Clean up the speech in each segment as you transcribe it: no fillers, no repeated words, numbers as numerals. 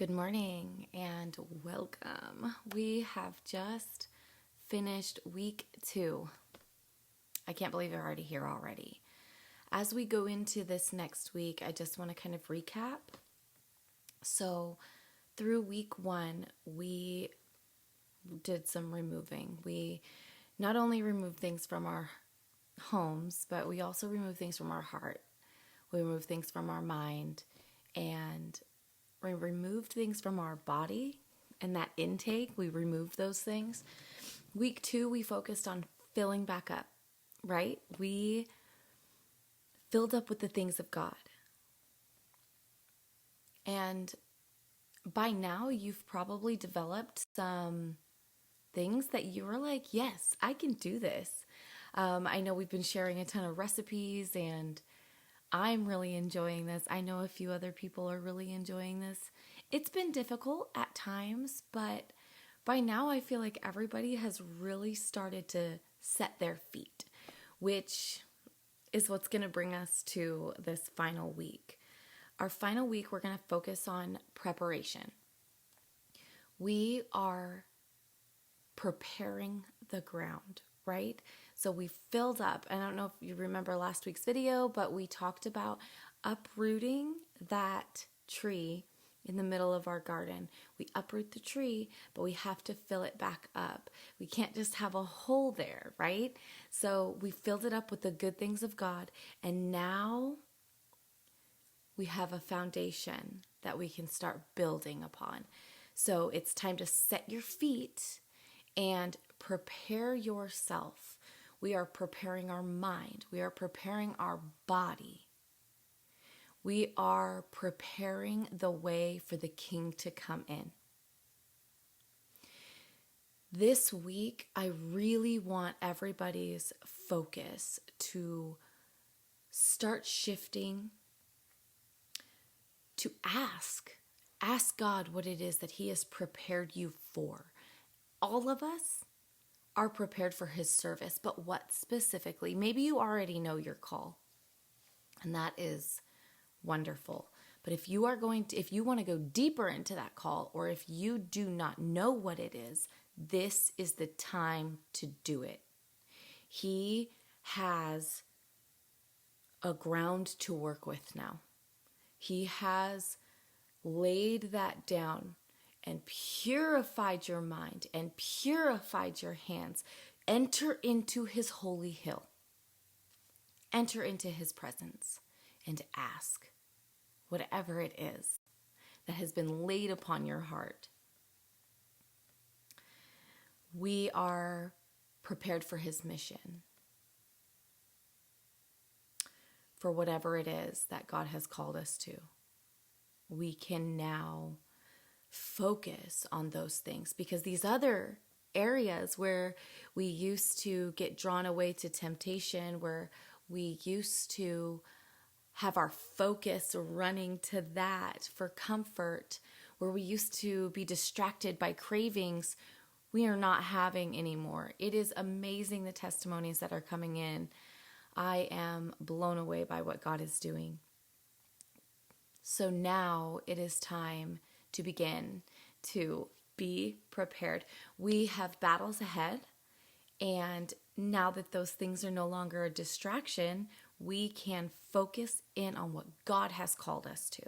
Good morning and welcome. We have just finished week 2. I can't believe you're already here already. As we go into this next week, I just want to kind of recap. So, through week 1, we did some removing. We not only removed things from our homes, but we also removed things from our heart. We removed things from our mind, and we removed things from our body, and that intake, we removed those things. Week 2, we focused on filling back up, right? We filled up with the things of God. And by now, you've probably developed some things that you were like, yes, I can do this. I know we've been sharing a ton of recipes, and I'm really enjoying this. I know a few other people are really enjoying this. It's been difficult at times, but by now I feel like everybody has really started to set their feet, which is what's going to bring us to this final week. Our final week, we're going to focus on preparation. We are preparing the ground, right? So we filled up. I don't know if you remember last week's video, but we talked about uprooting that tree in the middle of our garden. We uproot the tree, but we have to fill it back up. We can't just have a hole there, right? So we filled it up with the good things of God, and now we have a foundation that we can start building upon. So it's time to set your feet and prepare yourself. We are preparing our mind. We are preparing our body. We are preparing the way for the King to come in. This week, I really want everybody's focus to start shifting to ask. Ask God what it is that He has prepared you for. All of us are prepared for His service, but what specifically? Maybe you already know your call, and that is wonderful. But if you want to go deeper into that call, or if you do not know what it is, this is the time to do it. He has a ground to work with now. He has laid that down and purified your mind and purified your hands. Enter into His holy hill. Enter into His presence and ask whatever it is that has been laid upon your heart. We are prepared for His mission, for whatever it is that God has called us to. We can now focus on those things, because these other areas where we used to get drawn away to temptation, where we used to have our focus running to that for comfort, where we used to be distracted by cravings, we are not having anymore. It is amazing the testimonies that are coming in. I am blown away by what God is doing. So now it is time to begin to be prepared. We have battles ahead, and now that those things are no longer a distraction, we can focus in on what God has called us to.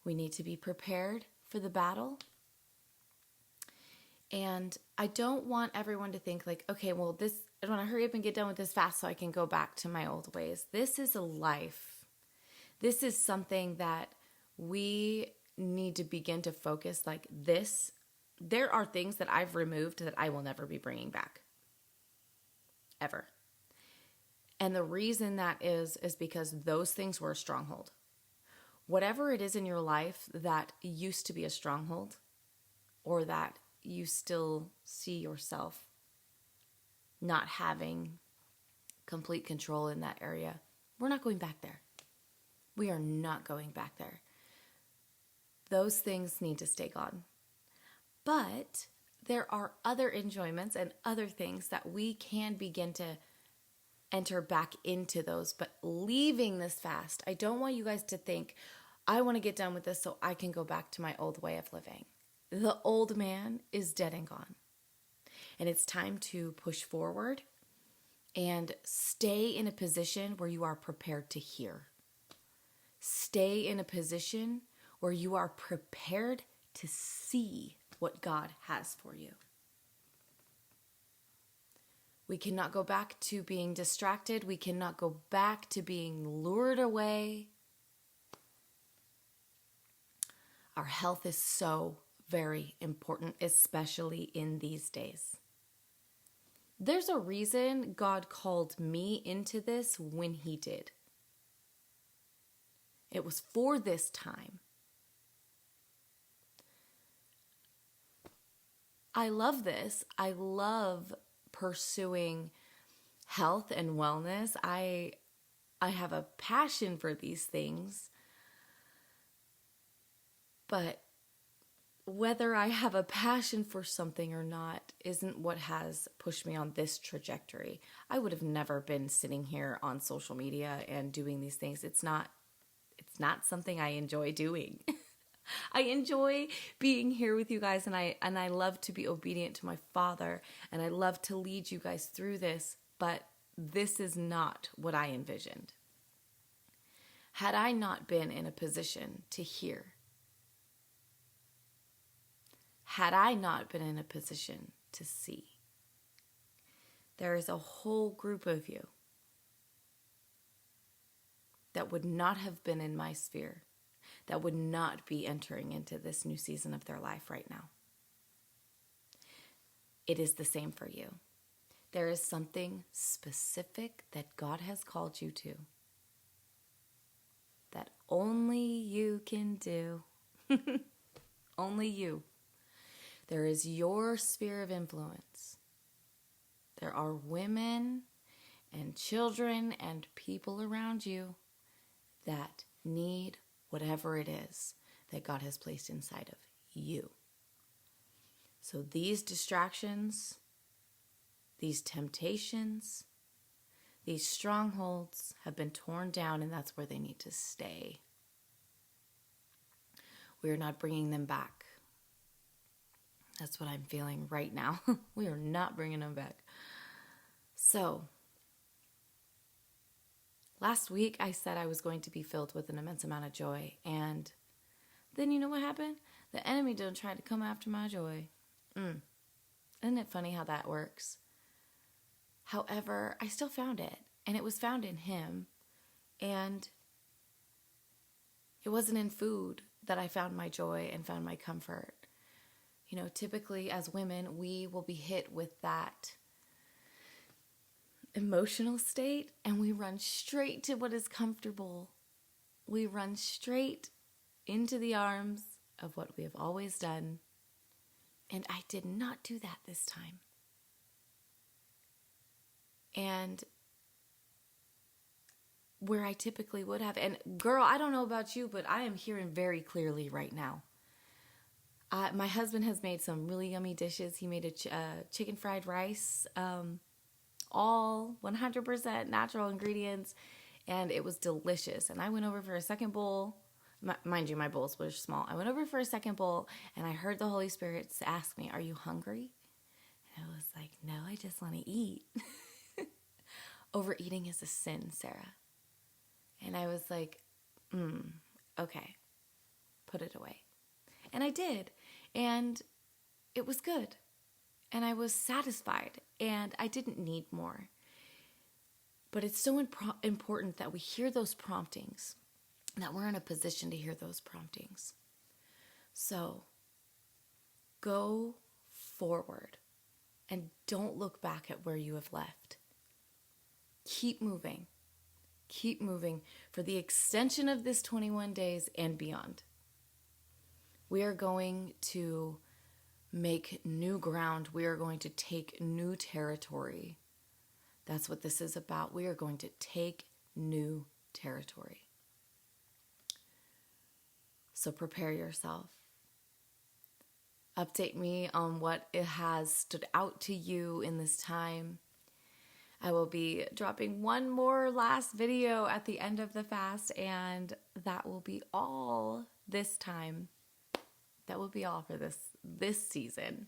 We need to be prepared for the battle. And I don't want everyone to think like, okay, well, I want to hurry up and get done with this fast so I can go back to my old ways. This is a life. This is something that we need to begin to focus like this. There are things that I've removed that I will never be bringing back. Ever. And the reason that is because those things were a stronghold. Whatever it is in your life that used to be a stronghold, or that you still see yourself not having complete control in that area, we're not going back there. We are not going back there. Those things need to stay gone. But there are other enjoyments and other things that we can begin to enter back into those, but leaving this fast. I don't want you guys to think, I want to get done with this so I can go back to my old way of living. The old man is dead and gone. And it's time to push forward and stay in a position where you are prepared to hear. Stay in a position where you are prepared to see what God has for you. We cannot go back to being distracted. We cannot go back to being lured away. Our health is so very important, especially in these days. There's a reason God called me into this when He did. It was for this time. I love this. I love pursuing health and wellness. I have a passion for these things. But whether I have a passion for something or not isn't what has pushed me on this trajectory. I would have never been sitting here on social media and doing these things. It's not something I enjoy doing. I enjoy being here with you guys, and I love to be obedient to my Father, and I love to lead you guys through this, but this is not what I envisioned. Had I not been in a position to hear, had I not been in a position to see, there is a whole group of you that would not have been in my sphere, that would not be entering into this new season of their life right now. It is the same for you. There is something specific that God has called you to that only you can do. Only you. There is your sphere of influence. There are women and children and people around you that need whatever it is that God has placed inside of you. So these distractions, these temptations, these strongholds have been torn down, and that's where they need to stay. We are not bringing them back. That's what I'm feeling right now. We are not bringing them back. So, last week I said I was going to be filled with an immense amount of joy, and then you know what happened? The enemy done tried to come after my joy. Isn't it funny how that works? However, I still found it, and it was found in Him, and it wasn't in food that I found my joy and found my comfort. You know, typically as women, we will be hit with that emotional state, and we run straight to what is comfortable. We run straight into the arms of what we have always done. And I did not do that this time. And where I typically would have, and girl, I don't know about you, but I am hearing very clearly right now. My husband has made some really yummy dishes. He made a chicken fried rice, all 100% natural ingredients, and it was delicious. And I went over for a second bowl. Mind you, my bowls were small. I went over for a second bowl, and I heard the Holy Spirit ask me, "Are you hungry?" And I was like, "No, I just want to eat." Overeating is a sin, Sarah. And I was like, okay, put it away. And I did. And it was good. And I was satisfied. And I didn't need more. But it's so important that we hear those promptings, that we're in a position to hear those promptings. So go forward and don't look back at where you have left. Keep moving. Keep moving for the extension of this 21 days and beyond. We are going to make new ground. We are going to take new territory. That's what this is about. We are going to take new territory. So prepare yourself. Update me on what it has stood out to you in this time. I will be dropping one more last video at the end of the fast, and that will be all this time. That will be all for this season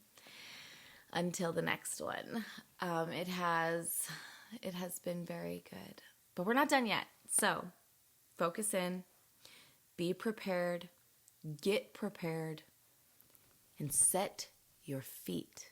until the next one. It has been very good, but we're not done yet. So focus in, be prepared, get prepared, and set your feet